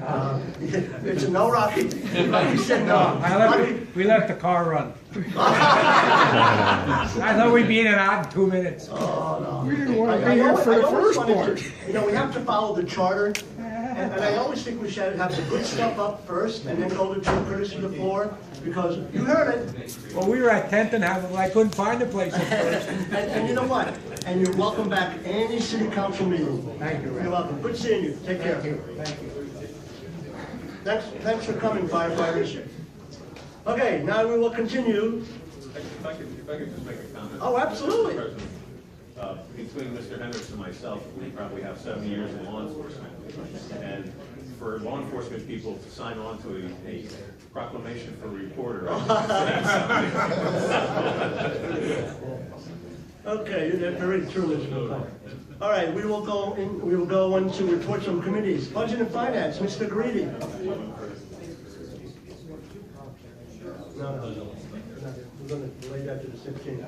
It's a no, Rocky. Rocky said no. We let the car run. I thought we'd be in and out in 2 minutes. Oh, no. We didn't want to be here for the first part. You know, we have to follow the charter, and I always think we should have the good stuff up first, and then go to courtesy of the floor, because you heard it. Well, we were at 10th and Havel. I couldn't find a place at first. And you know what? And you're welcome back any city council meeting. Thank you, Ray. You're welcome. Good seeing you. Take care. Thank you. Thanks for coming, firefighters. Okay, now we will continue. If I could just make a comment. Oh, absolutely. Mr. President. Between Mr. Hendricks and myself, we probably have 7 years in law enforcement. And for law enforcement people to sign on to a proclamation for a reporter, I think it's Okay, that's very true, Mr. McClellan. All right, we will go into reports from committees. Budget and Finance, Mr. Greedy. No, we're going to delay that to the 16th.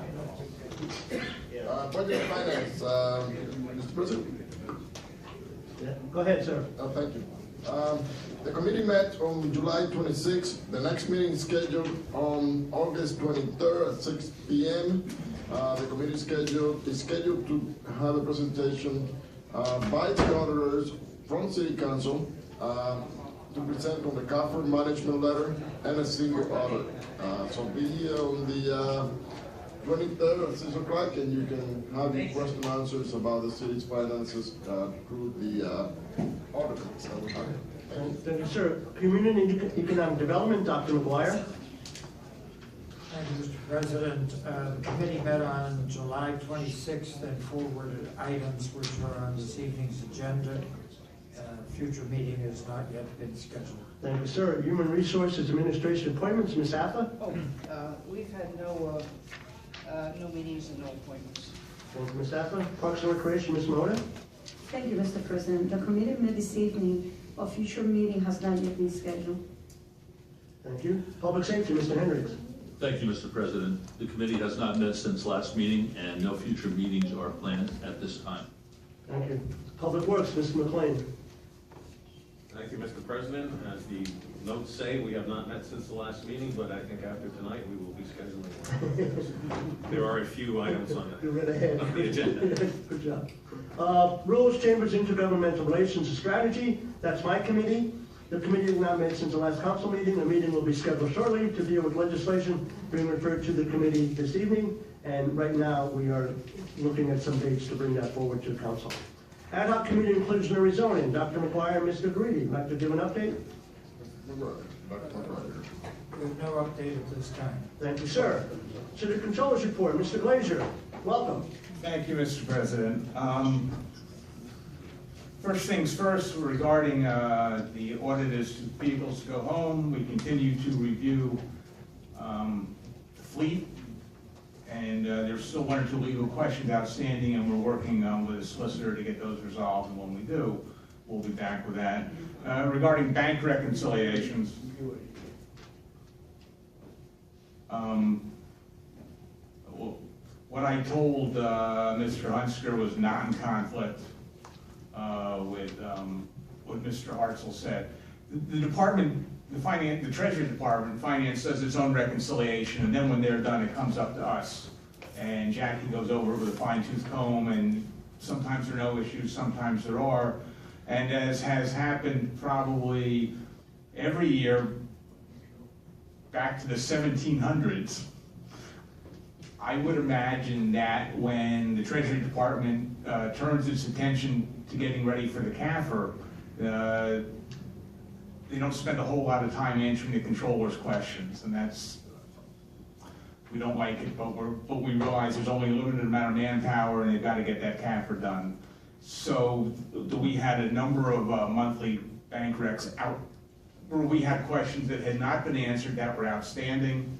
Budget and Finance, Mr. President. Yeah, go ahead, sir. Thank you. The committee met on July 26th. The next meeting is scheduled on August 23rd at 6 p.m. The committee is scheduled to have a presentation by the auditors from City Council to present on the CAFR management letter and a single audit. So be here on the 23rd at 6 o'clock, and you can have your question and answers about the city's finances through the auditors that we have. Thank you, sir. Community and Economic Development, Dr. McGuire. Thank you, Mr. President. The committee met on July 26th and forwarded items which are on this evening's agenda. Future meeting has not yet been scheduled. Thank you, sir. Human Resources Administration appointments, Ms. Affa. We've had no meetings and no appointments. Thank you, Ms. Affa. Parks and Recreation, Ms. Mota. Thank you, Mr. President. The committee met this evening. A future meeting has not yet been scheduled. Thank you. Public Safety, Mr. Hendricks. Thank you, Mr. President. The committee has not met since last meeting, and no future meetings are planned at this time. Thank you. Public Works, Mr. McLean. Thank you, Mr. President. As the notes say, we have not met since the last meeting, but I think after tonight, we will be scheduling one. There are a few items on You read ahead. the agenda. Good job. Rules, Chambers, Intergovernmental Relations and Strategy, that's my committee. The committee has not met since the last council meeting. The meeting will be scheduled shortly to deal with legislation being referred to the committee this evening. And right now, we are looking at some dates to bring that forward to the council. Ad hoc committee inclusionary zoning, Dr. McGuire and Mr. Greedy. Like to give an update? There's no update at this time. Thank you, sir. City Controller's Report, Mr. Glazer, welcome. Thank you, Mr. President. First things first, regarding the auditors to Peoples Go Home, we continue to review the fleet, and there's still one or two legal questions outstanding, and we're working with a solicitor to get those resolved, and when we do, we'll be back with that. Regarding bank reconciliations, what I told Mr. Hunsker was not in conflict with what Mr. Hartzell said. The department, the Treasury Department, Finance does its own reconciliation, and then when they're done, it comes up to us. And Jackie goes over it with a fine-tooth comb, and sometimes there are no issues, sometimes there are. And as has happened probably every year back to the 1700s, I would imagine that when the Treasury Department turns its attention to getting ready for the CAFR, they don't spend a whole lot of time answering the controller's questions, and that's, we don't like it, but we realize there's only a limited amount of manpower, and they've got to get that CAFR done. So we had a number of monthly bank recs out where we had questions that had not been answered that were outstanding,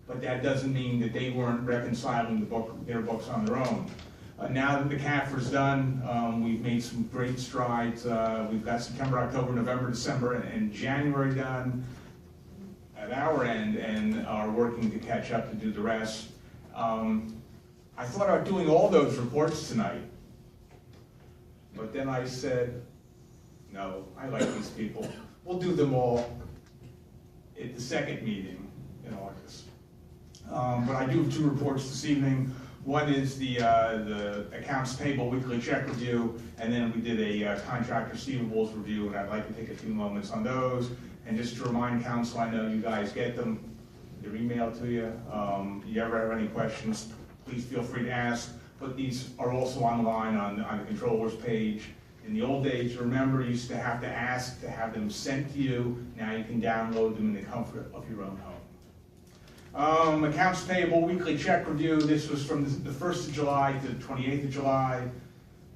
but that doesn't mean that they weren't reconciling their books on their own. Now that the CAFR's done, we've made some great strides. We've got September, October, November, December, and January done at our end, and are working to catch up to do the rest. I thought about doing all those reports tonight, but then I said, No, I like these people. We'll do them all at the second meeting in August. But I do have 2 reports this evening. One is the accounts payable weekly check review, and then we did a contract receivables review, and I'd like to take a few moments on those. And just to remind council, I know you guys get them, they're emailed to you. You ever have any questions, please feel free to ask. But these are also online on the controller's page. In the old days, remember, you used to have to ask to have them sent to you. Now you can download them in the comfort of your own home. Accounts payable weekly check review. This was from the 1st of July to the 28th of July.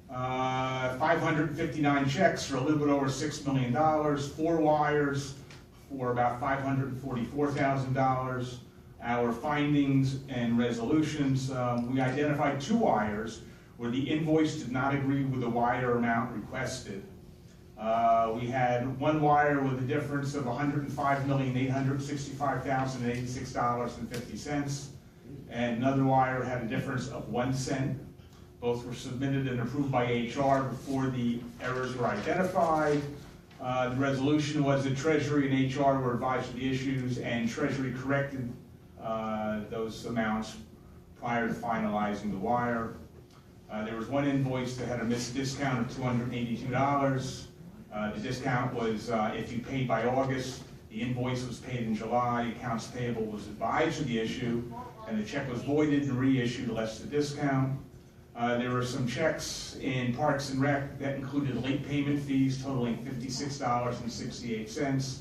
559 checks for a little bit over $6 million. 4 wires for about $544,000. Our findings and resolutions, we identified 2 wires where the invoice did not agree with the wire amount requested. We had 1 wire with a difference of $105,865,086.50, and another wire had a difference of 1 cent. Both were submitted and approved by HR before the errors were identified. The resolution was that Treasury and HR were advised of the issues, and Treasury corrected those amounts prior to finalizing the wire. There was 1 invoice that had a missed discount of $282. The discount was if you paid by August, the invoice was paid in July, accounts payable was advised of the issue, and the check was voided and reissued less the discount. There were some checks in Parks and Rec that included late payment fees totaling $56.68.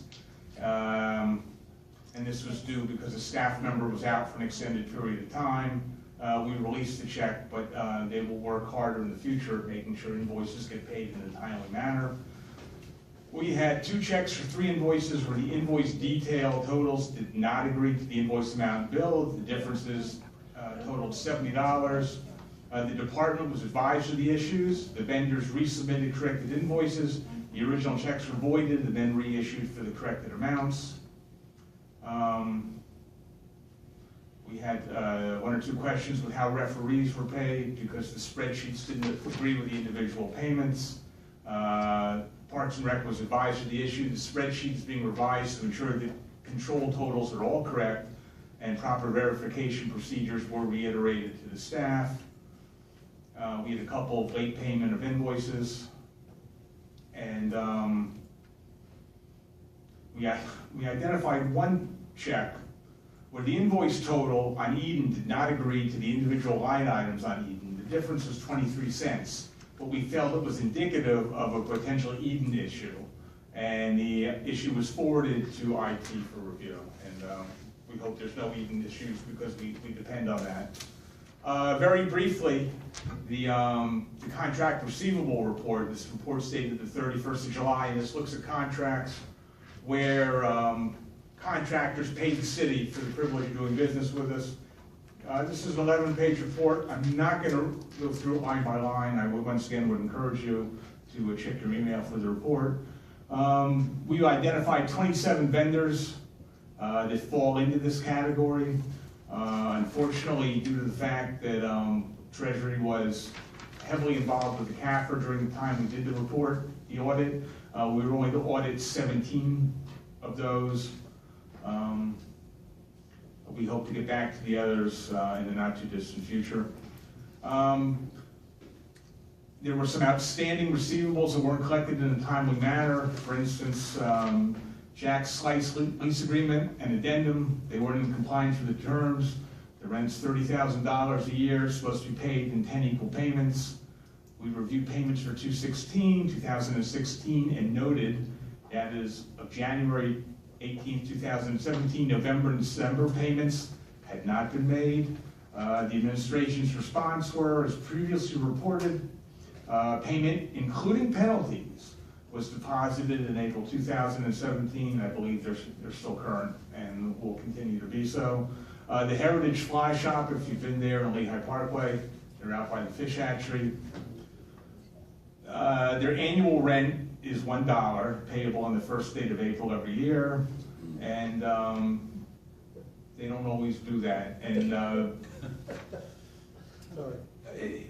And this was due because a staff member was out for an extended period of time. We released the check, but they will work harder in the future at making sure invoices get paid in a timely manner. We had 2 checks for 3 invoices where the invoice detail totals did not agree to the invoice amount billed. The differences totaled $70. The department was advised of the issues. The vendors resubmitted corrected invoices. The original checks were voided and then reissued for the corrected amounts. We had 1 or 2 questions with how referees were paid because the spreadsheets didn't agree with the individual payments. Parks and Rec was advised of the issue. The spreadsheet is being revised to ensure that control totals are all correct and proper verification procedures were reiterated to the staff. We had a couple of late payment of invoices, and we identified 1 check where the invoice total on Eden did not agree to the individual line items on Eden. The difference was 23 cents, but we felt it was indicative of a potential Eden issue, and the issue was forwarded to IT for review, and we hope there's no Eden issues because we depend on that. Very briefly, the contract receivable report, this report dated the 31st of July, and this looks at contracts where contractors paid the city for the privilege of doing business with us. This is an 11-page report. I'm not going to go through it line by line. I would once again encourage you to check your email for the report. We identified 27 vendors that fall into this category. Unfortunately, due to the fact that Treasury was heavily involved with the CAFR during the time we did the report, the audit, we were only to audit 17 of those. We hope to get back to the others in the not too distant future. There were some outstanding receivables that weren't collected in a timely manner. For instance, Jack's Slice lease agreement and addendum, they weren't in compliance with the terms. The rent's $30,000 a year, supposed to be paid in 10 equal payments. We reviewed payments for 2016, and noted that as of January 18, 2017, November and December payments had not been made. The administration's response were, as previously reported, payment, including penalties, was deposited in April 2017. I believe they're still current and will continue to be so. The Heritage Fly Shop, if you've been there in Lehigh Parkway, they're out by the fish hatchery. Their annual rent is $1, payable on the first date of April every year, and they don't always do that. And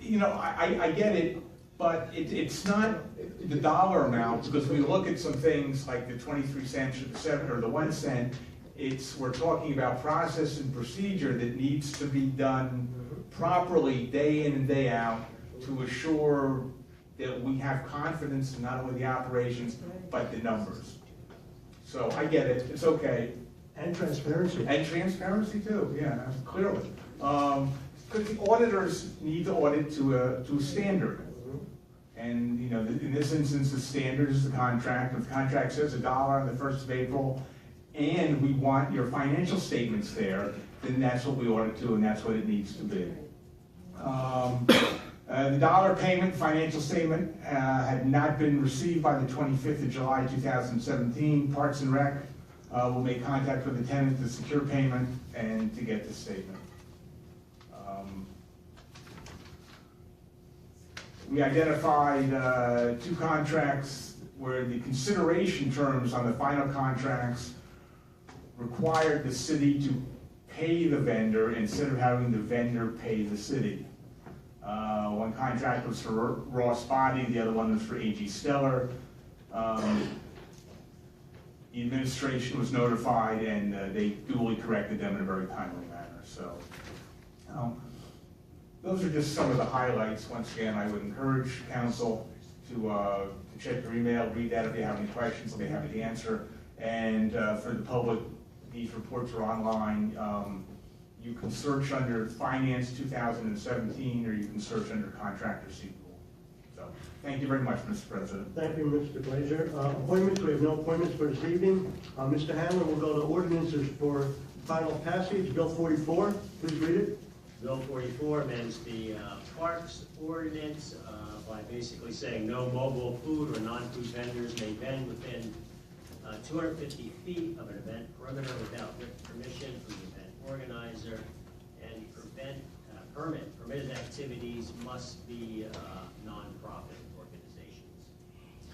you know, I get it. But it's not the dollar amount, because we look at some things like the 23 cents or the 7 or the 1 cent, we're talking about process and procedure that needs to be done properly day in and day out to assure that we have confidence in not only the operations, but the numbers. So I get it, it's okay. And transparency. And transparency too, yeah, clearly. Because the auditors need to audit to a standard. And, you know, in this instance, the standard is the contract. If the contract says $1 on the 1st of April, and we want your financial statements there, then that's what we audit to, and that's what it needs to be. The dollar payment financial statement had not been received by the 25th of July 2017. Parks and Rec will make contact with the tenant to secure payment and to get the statement. We identified 2 contracts where the consideration terms on the final contracts required the city to pay the vendor instead of having the vendor pay the city. One contract was for Ross Body, the other one was for AG Stellar. The administration was notified, and they duly corrected them in a very timely manner. So those are just some of the highlights. Once again, I would encourage council to check your email, read that if they have any questions, if they have the answer. And for the public, these reports are online. You can search under Finance 2017, or you can search under Contract Receivable. So, thank you very much, Mr. President. Thank you, Mr. Glazer. Appointments, we have no appointments for this evening. Mr. Hanlon will go to ordinances for final passage. Bill 44, please read it. Bill 44 amends the parks ordinance by basically saying no mobile food or non-food vendors may vend within 250 feet of an event perimeter without written permission from the event organizer, and permitted activities must be non-profit organizations.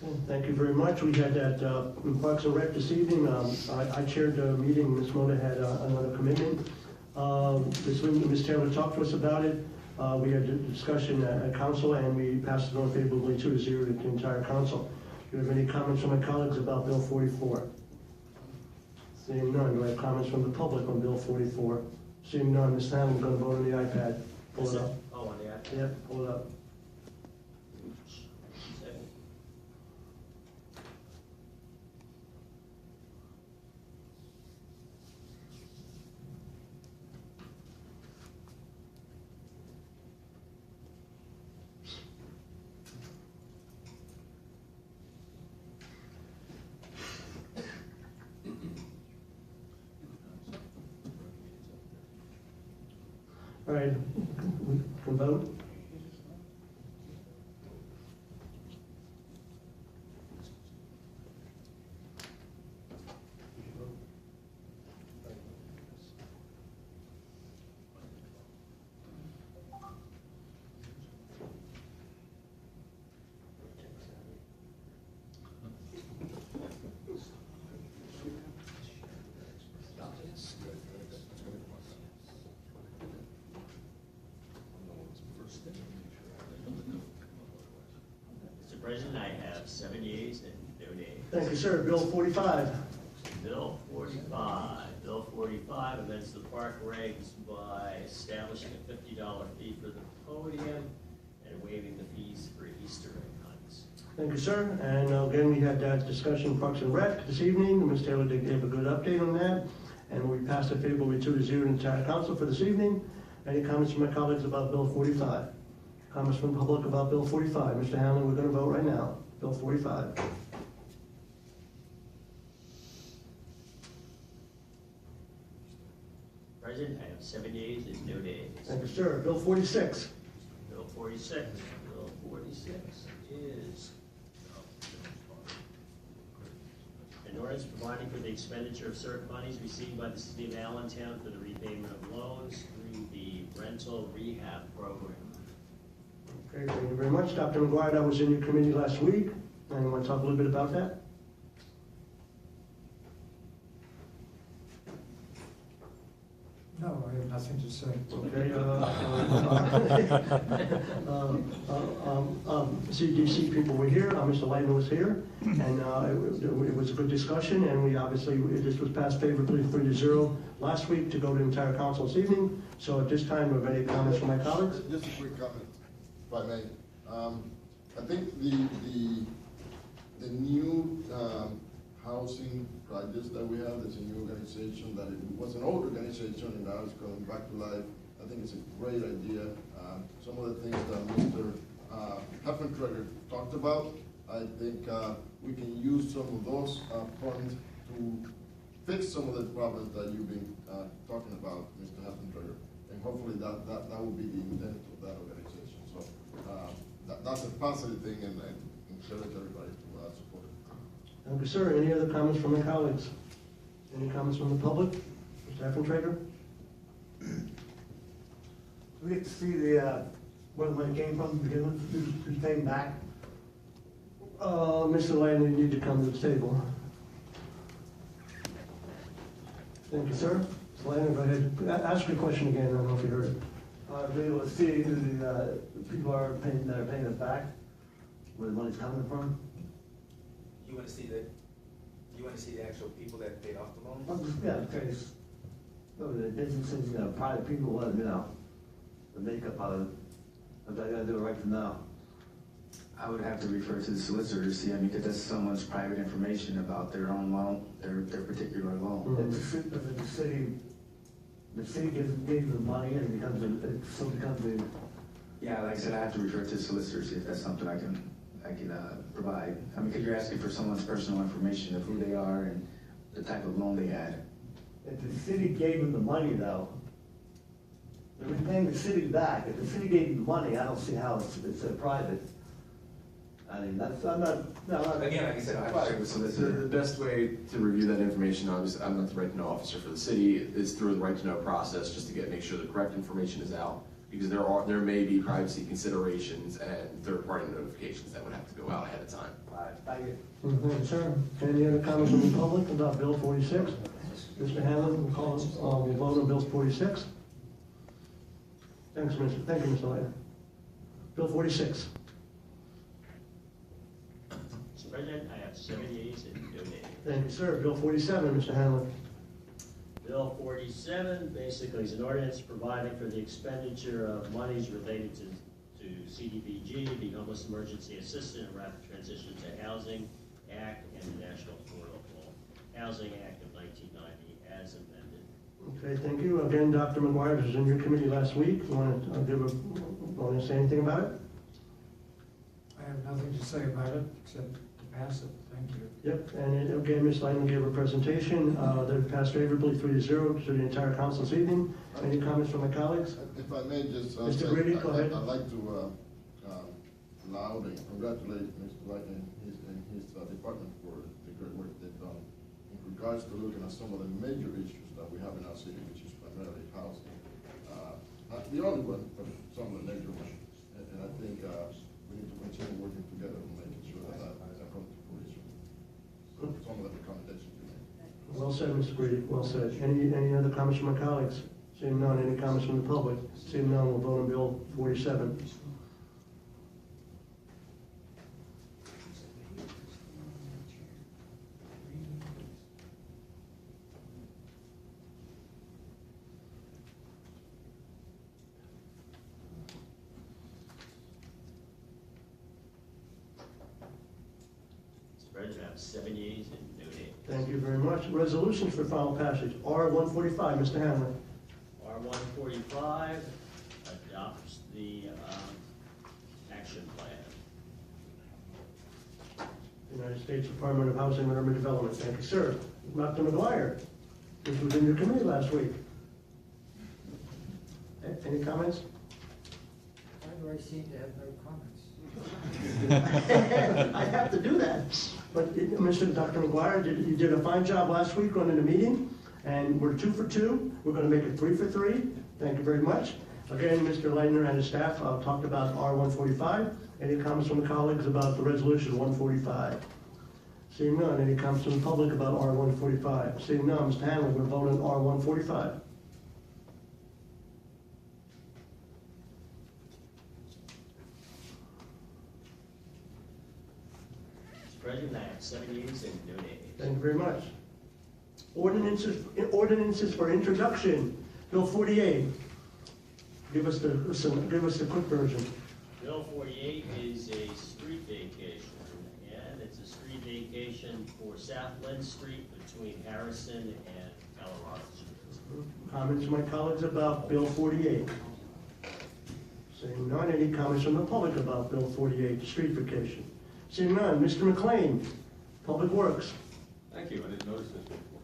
Well, thank you very much. We had that in Parks and Rec this evening. I chaired the meeting. Ms. Mona had another commitment. Ms. Taylor talked to us about it. We had a discussion at council, and we passed it on favorably 2-0 to the entire council. Do you have any comments from my colleagues about Bill 44? Seeing none. Do I have comments from the public on Bill 44? Seeing none, Ms. Hamlin, we're going to vote on the iPad. Pull it up. Oh, on the iPad? Yep, pull it up. Second. All right, we can vote. Mr. President, I have 7 yeas and no nays. Thank you, sir. Bill 45. Bill 45. Bill 45 amends the park regs by establishing a $50 fee for the podium and waiving the fees for Easter egg hunts. Thank you, sir. And again, we had that discussion in Parks and Rec this evening. Ms. Taylor did give a good update on that. And we passed it favorably 2-0 to the entire council for this evening. Any comments from my colleagues about Bill 45? Comments from the public about Bill 45? Mr. Hamlin, we're going to vote right now. Bill 45. President, I have 7 yeas and no nays. Thank you, sir. Bill 46. Bill 46. Bill 46 is an ordinance providing for the expenditure of certain monies received by the city of Allentown for the repayment of loans through the rental rehab program. Okay, thank you very much. Dr. McGuire, that was in your committee last week. And you want to talk a little bit about that? No, I have nothing to say. Okay, CDC people were here, Mr. Leitner was here, and it was a good discussion, and we obviously, this was passed favorably 3-0 last week to go to the entire council this evening. So at this time, are there any comments from my colleagues? Just a quick comment, if I may. I think the new housing projects that we have, there's a new organization that it was an old organization and now it's coming back to life. I think it's a great idea. Some of the things that Mr. Heffentrager talked about, I think we can use some of those funds to fix some of the problems that you've been talking about, Mr. Heffentrager. And hopefully that will be the intent of that organization. So that's a positive thing and encourage everybody to support it. Thank you, sir. Any other comments from my colleagues? Any comments from the public? Mr. Heffentrager? We get to see the, where the money came from to begin with, who's paying back. Mr. Leitner, you need to come to the table. Thank you, sir. Mr. Leitner, go ahead. Ask your question again. I don't know if you heard it. Be able to see who the people are paying, that are paying us back, where the money's coming from. You want to see the actual people that paid off the loan? Well, just, yeah, because, the businesses, private people, the makeup of it. But I gotta do it right from now. I would have to refer to the solicitor to see, because that's someone's private information about their own loan, their particular loan. And the city gives them money and it becomes a. Yeah, like I said, I have to refer to the solicitor, see if that's something I can provide. Because you're asking for someone's personal information of who they are and the type of loan they had. If the city gave them the money though, they're paying the city back. If the city gave them the money, I don't see how it's a private. I mean, that's, I'm not. Again, like I said, I have to check with the solicitor. The best way to review that information, obviously, I'm not the right to know officer for the city, is through the right to know process, just to make sure the correct information is out. Because there may be privacy considerations and third-party notifications that would have to go out ahead of time. Thank you. Thank you, sir. Any other comments from the public about Bill 46? Mr. Hanlon, we'll vote on Bill 46. Thank you, Mr. Leitner. Bill 46. Mr. President, I have 7 yeas and no nays. Thank you, sir. Bill 47, Mr. Hanlon. Bill 47 basically is an ordinance providing for the expenditure of monies related to CDBG, the Homeless Emergency Assistance and Rapid Transition to Housing Act, and the National Affordable Housing Act of 1990 as amended. Okay, thank you. Again, Dr. McGuire, this was in your committee last week. You want to say anything about it? I have nothing to say about it, except to pass it. Thank you. Yep, and again, Ms. Leitner gave a presentation. They passed favorably 3-0 to the entire council this evening. Any comments from my colleagues? If I may just Mr. Grady, go ahead. I'd like to loudly congratulate Mr. Leitner and his department for the great work they've done in regards to looking at some of the major issues that we have in our city, which is primarily housing. Not the only one, but some of the major ones. And I think we need to continue working together and making sure that comes to fruition. Some of the recommendations we made. Well said, Mr. Grady. Well said. Any other comments from my colleagues? Seeing none. Any comments from the public? Seeing none, we'll vote on Bill 47. Mr. President, I have 7 yeas and no nays. Thank you very much. Resolutions for final passage. R-145, Mr. Hanlon. R-145 adopts the action plan. United States Department of Housing and Urban Development. Thank you, sir. Dr. McGuire, this was in your committee last week. Any comments? Why do I seem to have no comments? I have to do that. But Dr. McGuire, you did a fine job last week running the meeting, and we're 2 for 2. We're going to make it 3 for 3. Thank you very much. Again, Mr. Leitner and his staff talked about R-145. Any comments from the colleagues about the resolution 145? Seeing none. Any comments from the public about R-145? Seeing none. Mr. Hanlon, we're voting R-145. President, I have 7 yeas and no nays. Thank you very much. Ordinances for introduction. Bill 48. Give us the quick version. Bill 48 is a street vacation, and it's a street vacation for South Lynn Street between Harrison and Colorado Street. Comments from my colleagues about Bill 48? Seeing none, any comments from the public about Bill 48, street vacation? Seeing none, Mr. McLean, Public Works. Thank you, I didn't notice this before.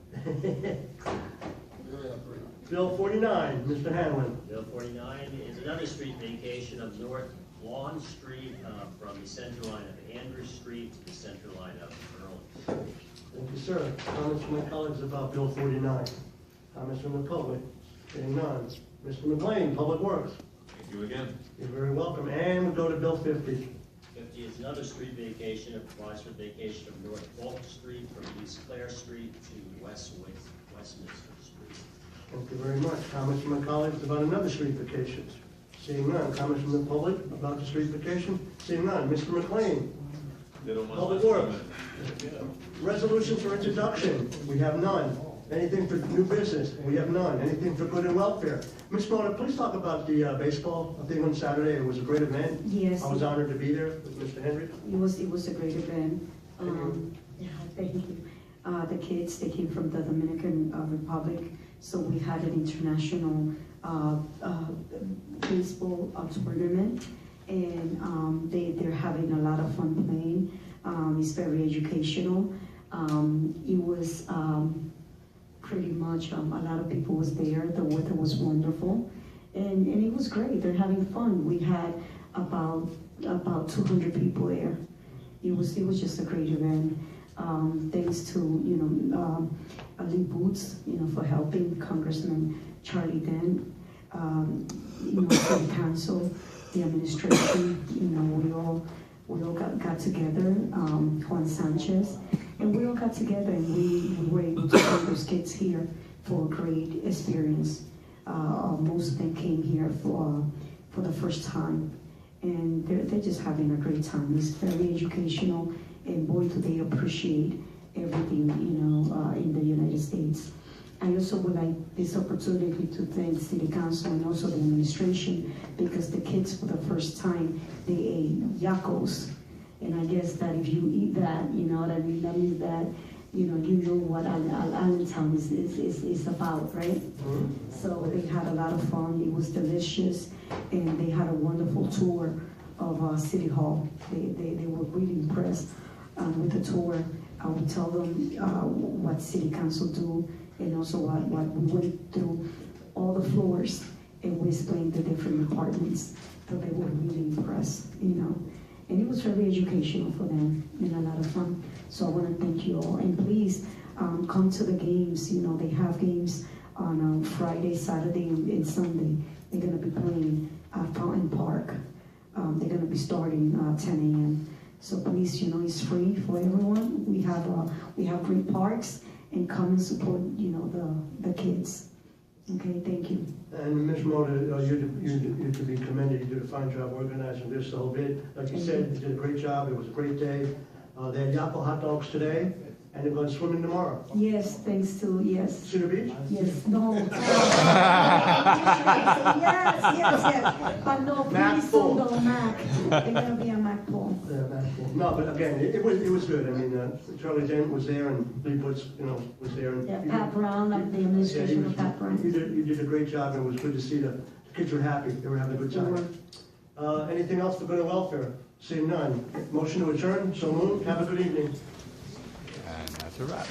Bill 49, Mr. Hanlon. Bill 49 is another street vacation of North Lawn Street from the center line of Andrews Street to the center line of Earl. Thank you, sir. Comments from my colleagues about Bill 49? Comments from the public? Seeing none. Mr. McLean, Public Works. Thank you again. You're very welcome. And we go to Bill 50. 50 is another street vacation. It provides for vacation of North Polk Street from East Clare Street to Westminster Street. Thank you very much. Comments from my colleagues about another street vacation? Seeing none. Comments from the public about the street vacation? Seeing none. Mr. McLean, Public Works. Resolutions for introduction, we have none. Anything for new business, we have none. Anything for good and welfare. Ms. Mona, please talk about the baseball thing on Saturday. It was a great event. Yes. I was honored to be there with Mr. Henry. It was a great event. Yeah, thank you. The kids, they came from the Dominican Republic, so we had an international baseball tournament, and they're having a lot of fun playing. It's very educational. It was pretty much, a lot of people was there. The weather was wonderful, and it was great. They're having fun. We had about 200 people there. It was just a great event. Thanks to Lee Boots, for helping Congressman Charlie Dent, City Council, the administration. We all got together. Juan Sanchez, and we all got together, and we were able to bring those kids here for a great experience. Most of them came here for the first time, and they're just having a great time. It's very educational. And boy, do they appreciate everything, in the United States. I also would like this opportunity to thank City Council and also the administration, because the kids, for the first time, they ate yacos. And I guess that if you eat that, you know what I mean, that means that, you know what Allentown is about, right? So they had a lot of fun. It was delicious, and they had a wonderful tour of City Hall. They were really impressed with the tour. I would tell them what City Council do, and also what we went through all the floors, and we explained the different departments. So they were really impressed, And it was very educational for them, and a lot of fun. So I want to thank you all, and please come to the games. They have games on Friday, Saturday, and Sunday. They're going to be playing at Fountain Park. They're going to be starting 10 a.m. So please, it's free for everyone. We have great parks, and come and support, the kids. Okay, thank you. And Ms. Mona, you to be commended. You did a fine job organizing this the whole bit. Like you said, you did a great job. It was a great day. They had Yapo hot dogs today, and they're going swimming tomorrow. Yes, thanks to, yes. Cedar Beach? Yes, no. yes. But no, please don't go Mac. They're going to be a Mac pool. Yeah, Mac pool. No, but again, it was good. I mean, Charlie Dent was there, and Lee Woods, was there. And yeah, Pat Brown, like the administration of Pat Brown. You did a great job, and it was good to see the kids were happy. They were having a good time. Anything else for good and welfare? Seeing none. Motion to adjourn, so moved. Have a good evening. And that's a wrap.